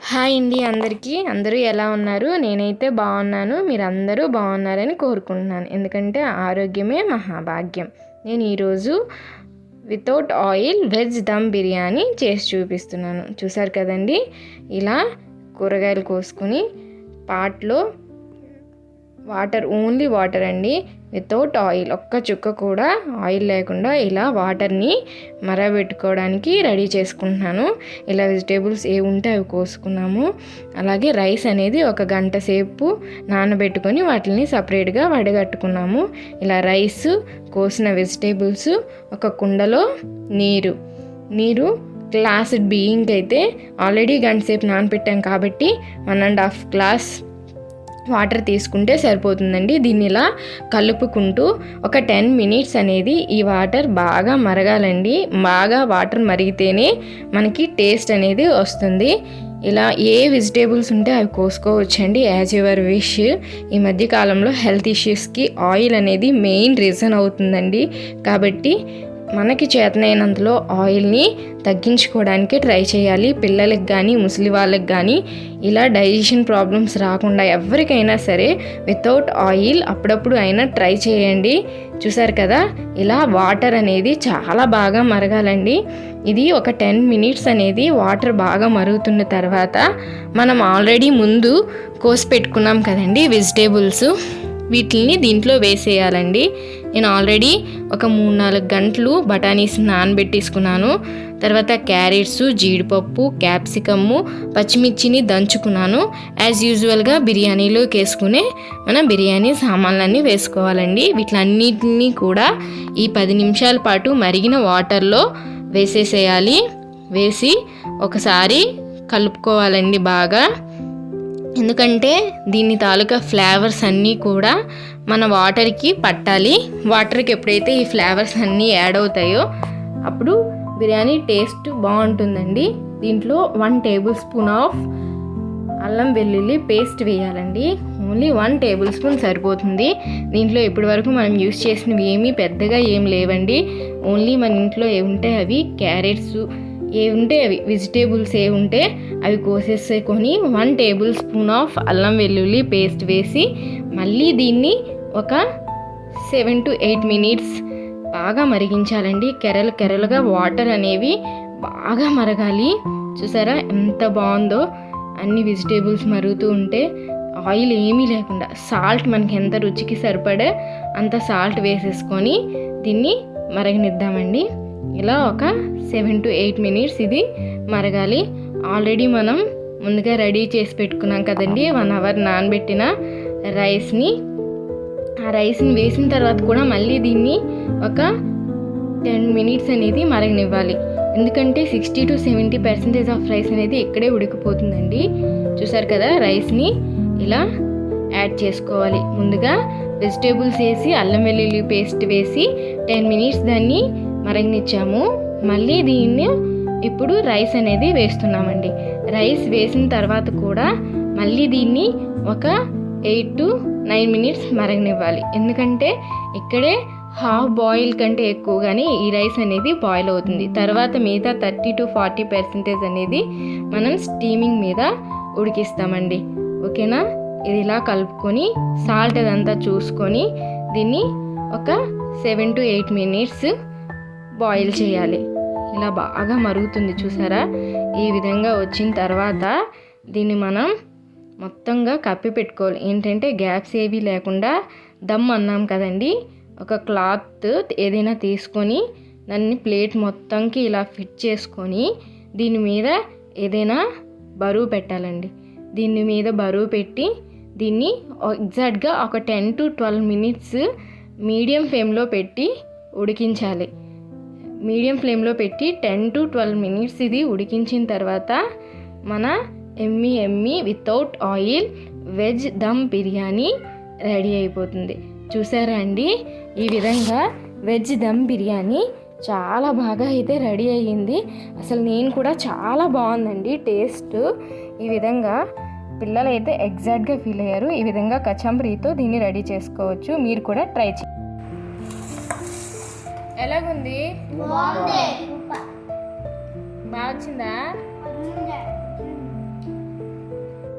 Hi అండి అందరికీ. అందరూ ఎలా ఉన్నారు? నేనైతే బాగున్నాను. మీరందరూ బాగున్నారని కోరుకుంటున్నాను. ఎందుకంటే ఆరోగ్యమే మహాభాగ్యం. నేను ఈరోజు without oil veg dum biryani చేసి చూపిస్తున్నాను. చూసారు కదండి, ఇలా కూరగాయలు కోసుకొని పాట్లో ఓన్లీ వాటర్ అండి, వితౌట్ ఆయిల్, ఒక్క చుక్క కూడా ఆయిల్ లేకుండా ఇలా వాటర్ని మరగబెట్టుకోవడానికి రెడీ చేసుకుంటున్నాను. ఇలా వెజిటేబుల్స్ ఏ ఉంటే అవి కోసుకున్నాము. అలాగే రైస్ అనేది 1 గంట సేపు నానబెట్టుకొని వాటిని సపరేట్గా వడగట్టుకున్నాము. ఇలా రైస్, కోసిన వెజిటేబుల్స్, ఒక కుండలో నీరు గ్లాసుడ్ బియ్యంకి అయితే ఆల్రెడీ గంట సేపు నానబెట్టాం కాబట్టి 1.5 గ్లాస్ వాటర్ తీసుకుంటే సరిపోతుందండి. దీన్ని ఇలా కలుపుకుంటూ ఒక 10 మినిట్స్ అనేది ఈ వాటర్ బాగా మరగాలండి. బాగా వాటర్ మరిగితేనే మనకి టేస్ట్ అనేది వస్తుంది. ఇలా ఏ వెజిటేబుల్స్ ఉంటే అవి కోసుకోవచ్చండి, యాజ్ యువర్ విష్. ఈ మధ్య కాలంలో హెల్త్ ఇష్యూస్కి ఆయిల్ అనేది మెయిన్ రీజన్ అవుతుందండి. కాబట్టి మనకి చేతనైనంతలో ఆయిల్ని తగ్గించుకోవడానికి ట్రై చేయాలి. పిల్లలకి కానీ ముసలి వాళ్ళకి కానీ ఇలా డైజెషన్ ప్రాబ్లమ్స్ రాకుండా ఎవరికైనా సరే వితౌట్ ఆయిల్ అప్పుడప్పుడు అయినా ట్రై చేయండి. చూసారు కదా, ఇలా వాటర్ అనేది చాలా బాగా మరగాలండి. ఇది ఒక 10 మినిట్స్ అనేది వాటర్ బాగా మరుగుతున్న తర్వాత మనం ఆల్రెడీ ముందు కోసి పెట్టుకున్నాం కదండి వెజిటేబుల్స్, వీటిని దీంట్లో వేసేయాలండి. నేను ఆల్రెడీ ఒక 3-4 గంటలు బఠానీస్ నానబెట్టేసుకున్నాను. తర్వాత క్యారెట్స్, జీడిపప్పు, క్యాప్సికమ్ము, పచ్చిమిర్చిని దంచుకున్నాను. యాజ్ యూజువల్గా బిర్యానీలోకి వేసుకునే మన బిర్యానీ సామాన్లన్నీ వేసుకోవాలండి. వీటిలన్నిటినీ కూడా ఈ 10 నిమిషాల పాటు మరిగిన వాటర్లో వేసేసేయాలి. వేసి ఒకసారి కలుపుకోవాలండి బాగా. ఎందుకంటే దీని తాలూకా ఫ్లేవర్స్ అన్నీ కూడా మన వాటర్కి పట్టాలి. వాటర్కి ఎప్పుడైతే ఈ ఫ్లేవర్స్ అన్నీ యాడ్ అవుతాయో అప్పుడు బిర్యానీ టేస్ట్ బాగుంటుందండి. దీంట్లో 1 టేబుల్ స్పూన్ ఆఫ్ అల్లం వెల్లుల్లి పేస్ట్ వేయాలండి. ఓన్లీ 1 టేబుల్ స్పూన్ సరిపోతుంది. దీంట్లో ఇప్పటి వరకు మనం యూస్ చేసినవి ఏమీ పెద్దగా ఏం లేవండి. ఓన్లీ మన ఇంట్లో ఏముంటే అవి క్యారెట్స్, ఉంటే అవి వెజిటేబుల్స్ ఉంటే అవి కోసేసుకొని 1 టేబుల్ స్పూన్ ఆఫ్ అల్లం వెల్లుల్లి పేస్ట్ వేసి మళ్ళీ దీన్ని ఒక 7 to 8 మినిట్స్ బాగా మరిగించాలండి. కెరలుగా వాటర్ అనేవి బాగా మరగాలి. చూసారా ఎంత బాగుందో, అన్ని వెజిటేబుల్స్ మరుగుతూ ఉంటే ఆయిల్ ఏమీ లేకుండా సాల్ట్ మనకి ఎంత రుచికి సరిపడే అంత సాల్ట్ వేసేసుకొని దీన్ని మరగనిద్దామండి. ఇలా ఒక 7 to 8 మినిట్స్ ఇది మరగాలి. ఆల్రెడీ మనం ముందుగా రెడీ చేసి పెట్టుకున్నాం కదండి 1 అవర్ నానబెట్టిన రైస్ని. ఆ రైస్ని వేసిన తర్వాత కూడా మళ్ళీ దీన్ని ఒక 10 మినిట్స్ అనేది మరగనివ్వాలి. ఎందుకంటే 60 to 70% ఆఫ్ రైస్ అనేది ఇక్కడే ఉడికిపోతుందండి. చూసారు కదా, రైస్ని ఇలా యాడ్ చేసుకోవాలి. ముందుగా వెజిటేబుల్స్ వేసి అల్లం వెల్లుల్లి పేస్ట్ వేసి 10 మినిట్స్ దాన్ని మరగనిచ్చాము. మళ్ళీ దీన్ని ఇప్పుడు రైస్ అనేది వేస్తున్నామండి. రైస్ వేసిన తర్వాత కూడా మళ్ళీ దీన్ని ఒక 8 to 9 మినిట్స్ మరగనివ్వాలి. ఎందుకంటే ఇక్కడే హాఫ్ బాయిల్ కంటే ఎక్కువగానే ఈ రైస్ అనేది బాయిల్ అవుతుంది. తర్వాత మిగతా 30 to 40% అనేది మనం స్టీమింగ్ మీద ఉడికిస్తామండి. ఓకేనా? ఇది ఇలా కలుపుకొని సాల్ట్ అదంతా చూసుకొని దీన్ని ఒక 7 to 8 మినిట్స్ బాయిల్ చేయాలి. ఇలా బాగా మరుగుతుంది చూసారా. ఈ విధంగా వచ్చిన తర్వాత దీన్ని మనం మొత్తంగా కప్పి పెట్టుకోవాలి. ఏంటంటే గ్యాప్స్ ఏవి లేకుండా దమ్ అన్నాం కదండి. ఒక క్లాత్ ఏదైనా తీసుకొని దాన్ని ప్లేట్ మొత్తంకి ఇలా ఫిట్ చేసుకొని దీని మీద ఏదైనా బరువు పెట్టాలండి. దీని మీద బరువు పెట్టి దీన్ని ఎగ్జాక్ట్గా ఒక 10 to 12 మినిట్స్ మీడియం ఫ్లేమ్లో పెట్టి ఉడికించాలి. మీడియం ఫ్లేమ్లో పెట్టి 10 to 12 మినిట్స్ ఇది ఉడికించిన తర్వాత మన ఎమ్మి without oil veg dum biryani ready అయిపోతుంది. చూసారా అండి, ఈ విధంగా వెజ్ దమ్ బిర్యానీ చాలా బాగా అయితే రెడీ అయ్యింది. అసలు నేను కూడా చాలా బాగుందండి టేస్ట్. ఈ విధంగా పిల్లలు అయితే ఎగ్జాక్ట్గా ఫీల్ అయ్యారు. ఈ విధంగా కచంబరీతో దీన్ని రెడీ చేసుకోవచ్చు. మీరు కూడా ట్రై చేయండి. ఎలాగుంది? బాగా వచ్చిందా?